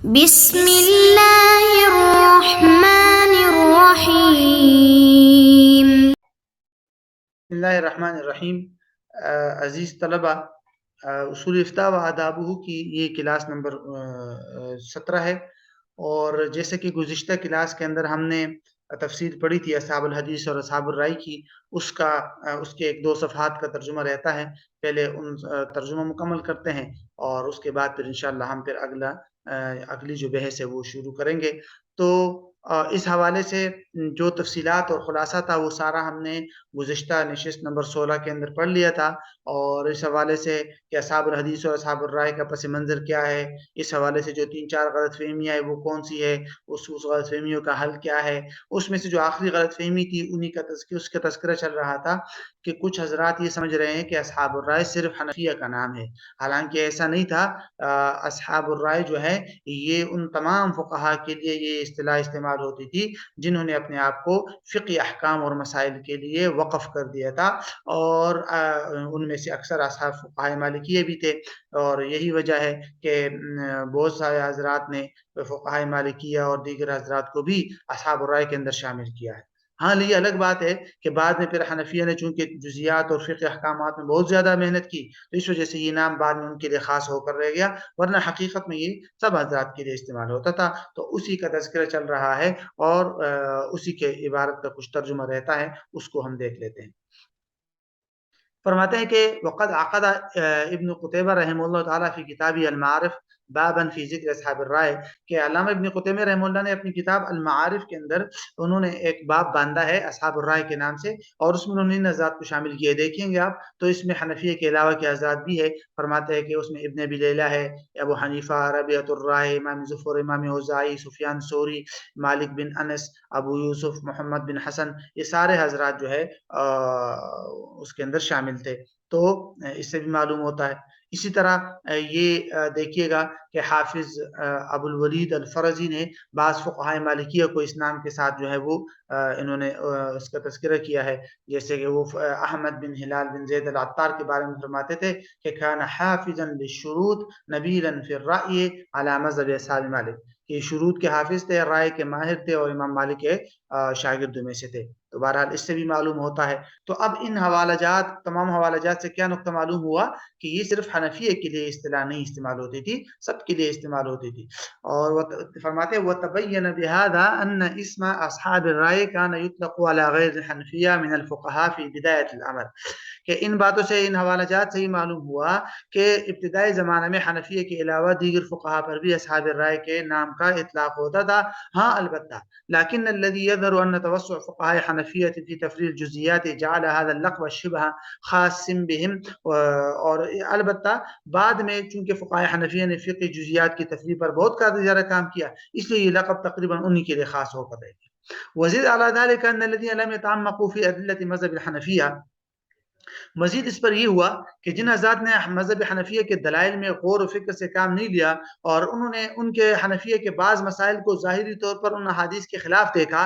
بسم اللہ الرحمن الرحیم۔ بسم اللہ الرحمن الرحیم۔ عزیز طلبہ، اصول افتاء و آدابہ کی یہ کلاس نمبر 17 ہے، اور جیسے کہ گزشتہ کلاس کے اندر ہم نے تفسیر پڑھی تھی اصحاب الحدیث اور اصحاب الرائے کی، اس کے ایک دو صفحات کا ترجمہ رہتا ہے۔ پہلے ان ترجمہ مکمل کرتے ہیں اور اس کے بعد پھر انشاءاللہ ہم پھر اگلی جو بحث ہے وہ شروع کریں گے۔ تو اس حوالے سے جو تفصیلات اور خلاصہ تھا وہ سارا ہم نے گزشتہ نشست نمبر 16 کے اندر پڑھ لیا تھا، اور اس حوالے سے کہ اصحاب الحدیث اور اصحاب الرائے کا پس منظر کیا ہے، اس حوالے سے جو 3-4 غلط فہمیاں ہیں وہ کون سی ہے، اس غلط فہمیوں کا حل کیا ہے۔ اس میں سے جو آخری غلط فہمی تھی اس کا تذکرہ چل رہا تھا کہ کچھ حضرات یہ سمجھ رہے ہیں کہ اصحاب الرائے صرف حنفیہ کا نام ہے، حالانکہ ایسا نہیں تھا۔ اصحاب الرائے جو ہے یہ ان تمام فقہا کے لیے یہ اصطلاح استعمال ہوتی تھی جنہوں نے اپنے آپ کو فقہی احکام اور مسائل کے لیے وقف کر دیا تھا، اور ان میں سے اکثر اصحاب فقہائے مالکیہ بھی تھے، اور یہی وجہ ہے کہ بہت سارے حضرات نے فقہائے مالکیہ اور دیگر حضرات کو بھی اصحاب الرائے کے اندر شامل کیا ہے۔ ہاں، یہ الگ بات ہے کہ بعد میں پھر حنفیہ نے چونکہ جزیات اور فقہ احکامات میں بہت زیادہ محنت کی تو اس وجہ سے یہ نام بعد میں ان کے لیے خاص ہو کر رہ گیا، ورنہ حقیقت میں یہ سب حضرات کے لیے استعمال ہوتا تھا۔ تو اسی کا تذکرہ چل رہا ہے اور اسی کے عبارت کا کچھ ترجمہ رہتا ہے، اس کو ہم دیکھ لیتے ہیں۔ فرماتے ہیں کہ وقد عقد ابن قتیبہ رحمہ اللہ تعالیٰ فی کتابی المعارف بابا فی ذکر اصحاب الرائے، کہ علامہ ابن قتیبہ رحمہ اللہ نے اپنی کتاب المعارف کے اندر انہوں نے ایک باب باندھا ہے اصحاب الرائے کے نام سے، اور اس میں انہوں نے ان حضرات کو شامل کیے۔ دیکھیں گے آپ تو اس میں حنفیہ کے علاوہ کے حضرات بھی ہے۔ فرماتے ہیں کہ اس میں ابن ابی لیلہ ہے، ابو حنیفہ، ربیعۃ الرائے، امام ظفر، امام اوزاعی، سفیان ثوری، مالک بن انس، ابو یوسف، محمد بن حسن، یہ سارے حضرات جو ہے اس کے اندر شامل تھے۔ تو اس سے بھی معلوم ہوتا ہے۔ اسی طرح یہ دیکھیے گا کہ حافظ ابو الولید الفرزی نے بعض فقہائے مالکیہ کو اس نام کے ساتھ جو ہے وہ انہوں نے اس کا تذکرہ کیا ہے، جیسے کہ وہ احمد بن ہلال بن زید العطار کے بارے میں فرماتے تھے کہ کان حافظا للشروط نبیلا فی الرأی علی مذہب اصحاب مالک، کہ شروط کے حافظ تھے، رائے کے ماہر تھے، اور امام مالک کے شاگردوں میں سے تھے۔ تو بہرحال اس سے بھی معلوم ہوتا ہے۔ تو اب ان حوالہ جات، تمام حوالہ جات سے کیا نقطہ معلوم ہوا کہ یہ صرف حنفیہ کے لیے اصطلاح نہیں استعمال ہوتی تھی، سب کے لیے استعمال ہوتی تھی۔ اور فرماتے ہیں وَتَبَيَّنَ بِهَذَا أَنَّ اسْمَ أَصْحَابِ الرَّائِ كَانَ يُطْلَقُ عَلَى غَيْرِ الْحَنَفِيَّةِ مِنَ الْفُقَهَاءِ فِي بِدَايَةِ الْأَمْرِ، کہ ان باتوں سے، ان حوالہ جات سے ہی معلوم ہوا کہ ابتدائی زمانے میں حنفیہ کے علاوہ دیگر فقہا پر بھی اصحاب الرائے کے نام کا اطلاق ہوتا تھا۔ ہاں البتہ لیکن الذي يظهر ان توسع فقهاء حنفیہ في تفریع الجزئیات جعل هذا اللقب شبه خاص بهم، اور البتہ بعد میں چونکہ فقہاء حنفیہ نے فقہ جزئیات کی تفریع پر بہت زیادہ کام کیا، اس لیے یہ لقب تقریباً انہی کے لیے خاص ہو کر رہ گیا۔ وزید على ذلك ان الذين لم يتعمقوا في ادلة مذهب الحنفیہ، مزید اس پر یہ ہوا کہ جن حضرات نے مذہب حنفیہ کے دلائل میں غور و فکر سے کام نہیں لیا، اور انہوں نے ان کے حنفیہ کے بعض مسائل کو ظاہری طور پر ان حدیث کے خلاف دیکھا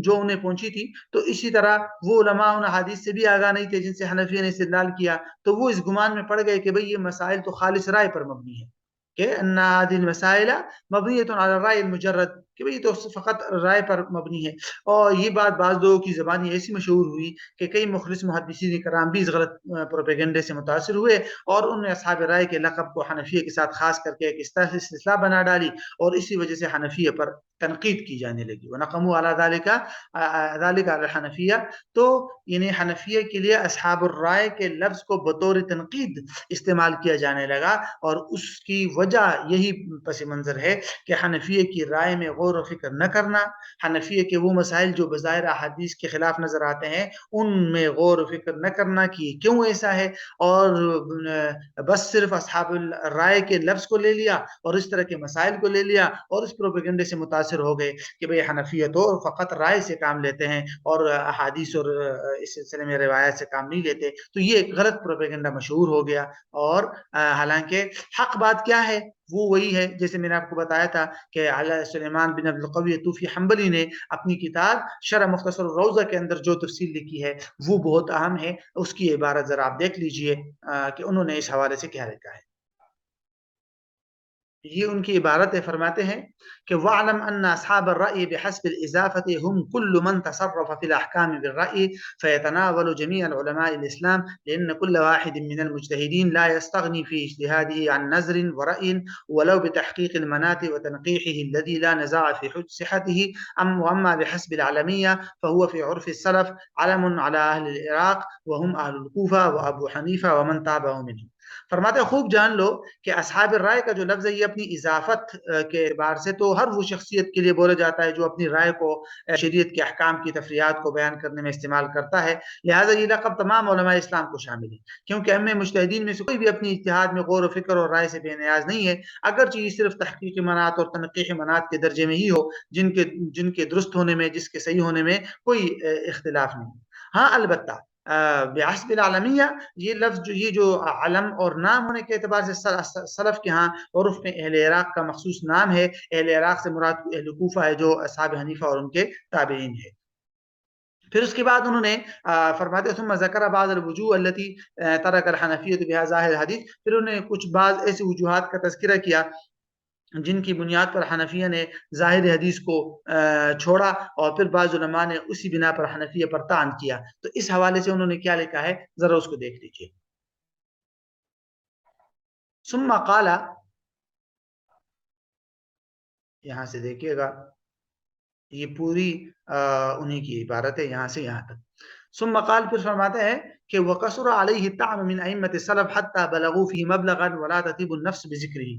جو انہیں پہنچی تھی، تو اسی طرح وہ علماء ان حدیث سے بھی آگاہ نہیں تھے جن سے حنفیہ نے استدلال کیا، تو وہ اس گمان میں پڑ گئے کہ بھئی یہ مسائل تو خالص رائے پر مبنی ہے، کہ ان هذه المسائل مبنیۃ علی الرأی المجرد، کہ بھئی تو فقط رائے پر مبنی ہے۔ اور یہ بات بعض لوگوں کی زبانی ایسی مشہور ہوئی کہ کئی مخلص محدثین کرام بھی اس غلط پروپیگنڈے سے متاثر ہوئے، اور انہوں نے اصحاب رائے کے لقب کو حنفیہ کے ساتھ خاص کر کے ایک اصطلاح بنا ڈالی، اور اسی وجہ سے حنفیہ پر تنقید کی جانے لگی۔ وَنَقَمُوا عَلَى ذَلِكَ عَلَى الْحَنَفِيَّةِ، تو یعنی حنفیہ کے لیے اصحاب الرائے کے لفظ کو بطور تنقید استعمال کیا جانے لگا، اور اس کی وجہ یہی پس منظر ہے کہ حنفیہ کی رائے میں غور و فکر نہ کرنا، حنفیہ کے وہ مسائل جو بظاہر احادیث کے خلاف نظر آتے ہیں ان میں غور و فکر نہ کرنا کہ کیوں ایسا ہے، اور بس صرف اصحاب الرائے کے لفظ کو لے لیا اور اس طرح کے مسائل کو لے لیا، اور اس پروپیگنڈے سے متاثر ہو گئے کہ بھئی حنفیہ تو فقط رائے سے کام لیتے ہیں اور احادیث اور اس سلسلے میں روایات سے کام نہیں لیتے۔ تو یہ ایک غلط پروپیگنڈا مشہور ہو گیا، اور حالانکہ حق بات کیا ہے وہ وہی ہے، جیسے میں نے آپ کو بتایا تھا کہ سلیمان بن عبد القوی طوفی حنبلی نے اپنی کتاب شرح مختصر الروضہ کے اندر جو تفصیل لکھی ہے وہ بہت اہم ہے، اس کی عبارت ذرا آپ دیکھ لیجئے کہ انہوں نے اس حوالے سے کیا لکھا ہے۔ یہ ان کی عبارت ہے، فرماتے ہیں کہ وَاعْلَمْ أَنَّ أَصْحَابَ الرَّأْيِ بِحَسْبِ الْإِضَافَةِ هُمْ كُلُّ مَنْ تَصَرَّفَ فِي الْأَحْكَامِ بِالرَّأْيِ فَيَتَنَاوَلُ جَمِيعَ الْعُلَمَاءِ الْإِسْلَامِ لأن كل واحد من المجتهدين لا يستغني في اجتهاده عن نظر ورأي ولو بتحقيق المنات وتنقيحه الذي لا نزاع في صحته. وأما بحسب العلمية فهو في عرف السلف علم على أهل العراق وهم أهل الكوفة وأبو حنيفة ومن تابعه منهم. فرماتے خوب جان لو کہ اصحاب رائے کا جو لفظ ہے یہ اپنی اضافت کے اعتبار سے تو ہر وہ شخصیت کے لیے بولا جاتا ہے جو اپنی رائے کو شریعت کے احکام کی تفریعات کو بیان کرنے میں استعمال کرتا ہے، لہٰذا یہ لقب تمام علماء اسلام کو شامل ہے، کیونکہ ام مجتہدین میں سے کوئی بھی اپنی اجتہاد میں غور و فکر اور رائے سے بے نیاز نہیں ہے، اگرچہ یہ صرف تحقیق منات اور تنقیح منات کے درجے میں ہی ہو جن کے درست ہونے میں، جس کے صحیح ہونے میں کوئی اختلاف نہیں۔ ہاں البتہ بحسب العالمیہ یہ لفظ جو علم اور نام ہونے کے اعتبار سے سلف کے ہاں عرف میں اہل عراق کا مخصوص نام ہے، اہل عراق سے مراد اہل کوفہ ہے جو اصحاب حنیفہ اور ان کے تابعین ہے۔ پھر اس کے بعد انہوں نے فرماتے ثم ذکر بعض الوجوہ التي ترک الحنفیہ بها ظاہر الحدیث، پھر انہوں نے کچھ بعض ایسی وجوہات کا تذکرہ کیا جن کی بنیاد پر حنفیہ نے ظاہر حدیث کو چھوڑا، اور پھر بعض علماء نے اسی بنا پر حنفیہ پر طعن کیا۔ تو اس حوالے سے انہوں نے کیا لکھا ہے ذرا اس کو دیکھ لیجیے۔ ثم قال، یہاں سے دیکھیے گا یہ پوری انہی کی عبارت ہے یہاں سے یہاں تک۔ ثم قال، پھر فرماتے ہیں کہ وَقَصُرَ عَلَيْهِ الطَّعْنُ مِنْ أَئِمَّةِ السَّلَفِ حَتَّى بَلَغُوا فِيهِ مَبْلَغًا وَلَا تَطِيبُ النَّفْسُ بِذِكْرِهِ۔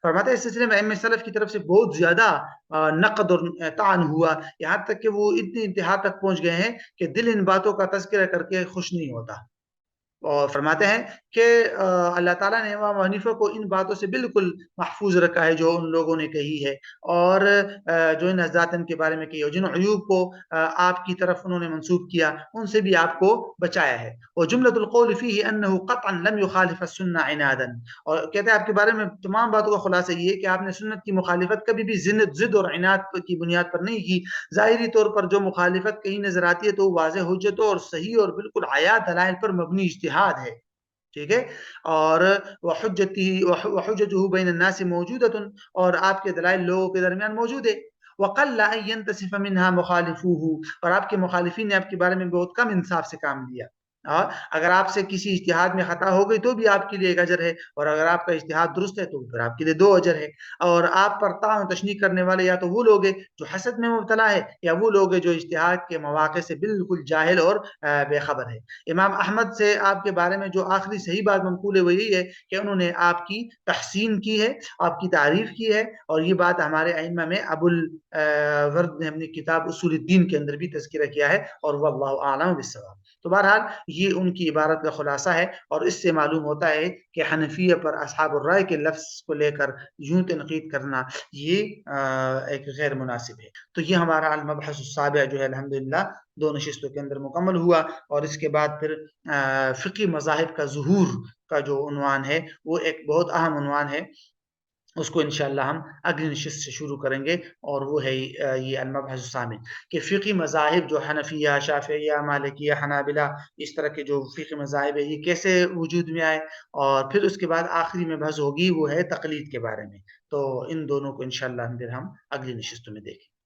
فرماتے ہیں اس سلسلے میں ائمہ سلف کی طرف سے بہت زیادہ نقد اور طعن ہوا، یہاں تک کہ وہ اتنی انتہا تک پہنچ گئے ہیں کہ دل ان باتوں کا تذکرہ کر کے خوش نہیں ہوتا۔ اور فرماتے ہیں کہ اللہ تعالیٰ نے امام حنیفہ کو ان باتوں سے بالکل محفوظ رکھا ہے جو ان لوگوں نے کہی ہے، اور جو ان حضرات کے بارے میں کہی ہے، جن عیوب کو آپ کی طرف انہوں نے منسوب کیا ان سے بھی آپ کو بچایا ہے۔ وجملۃ القول فیہ انہ قطعا لم یخالف السنہ عنادا، اور کہتے ہیں آپ کے بارے میں تمام باتوں کا خلاصہ یہ ہے کہ آپ نے سنت کی مخالفت کبھی بھی ضد اور عناد کی بنیاد پر نہیں کی۔ ظاہری طور پر جو مخالفت کہیں نظر آتی ہے تو واضح حجتوں اور صحیح اور بالکل عیاں دلائل پر مبنی اجتہاد ہے، ٹھیک ہے، اور وحجتہ بین الناس موجودۃ، اور آپ کے دلائل لوگوں کے درمیان موجود ہے۔ وقل ان ينتصف منها مخالفوه، اور آپ کے مخالفین نے آپ کے بارے میں بہت کم انصاف سے کام لیا۔ اور اگر آپ سے کسی اجتہاد میں خطا ہو گئی تو بھی آپ کے لیے ایک اجر ہے، اور اگر آپ کا اجتہاد درست ہے تو پھر آپ کے لیے 2 اجر ہے۔ اور آپ پر طعن و تشنیع کرنے والے یا تو وہ لوگ ہیں جو حسد میں مبتلا ہے، یا وہ لوگ ہیں جو اجتہاد کے مواقع سے بالکل جاہل اور بے خبر ہے۔ امام احمد سے آپ کے بارے میں جو آخری صحیح بات منقول ہے وہ یہی ہے کہ انہوں نے آپ کی تحسین کی ہے، آپ کی تعریف کی ہے، اور یہ بات ہمارے ائمہ میں ابو الورد نے اپنی کتاب اصول الدین کے اندر بھی تذکرہ کیا ہے، اور واللہ اعلم بالصواب۔ تو بہرحال یہ ان کی عبارت کا خلاصہ ہے، اور اس سے معلوم ہوتا ہے کہ حنفیہ پر اصحاب الرائے کے لفظ کو لے کر یوں تنقید کرنا یہ ایک غیر مناسب ہے۔ تو یہ ہمارا المبحث السابع جو ہے الحمدللہ 2 نشستوں کے اندر مکمل ہوا، اور اس کے بعد پھر فقی مذاہب کا ظہور کا جو عنوان ہے وہ ایک بہت اہم عنوان ہے، اس کو انشاءاللہ ہم اگلی نشست سے شروع کریں گے، اور وہ ہے یہ المبحث الثامن کہ فقی مذاہب جو حنفیہ، شافعیہ، مالکیہ، حنابلہ، اس طرح کے جو فقی مذاہب ہے یہ کیسے وجود میں آئے، اور پھر اس کے بعد آخری میں بحث ہوگی وہ ہے تقلید کے بارے میں۔ تو ان دونوں کو انشاءاللہ پھر ہم اگلی نشستوں میں دیکھیں۔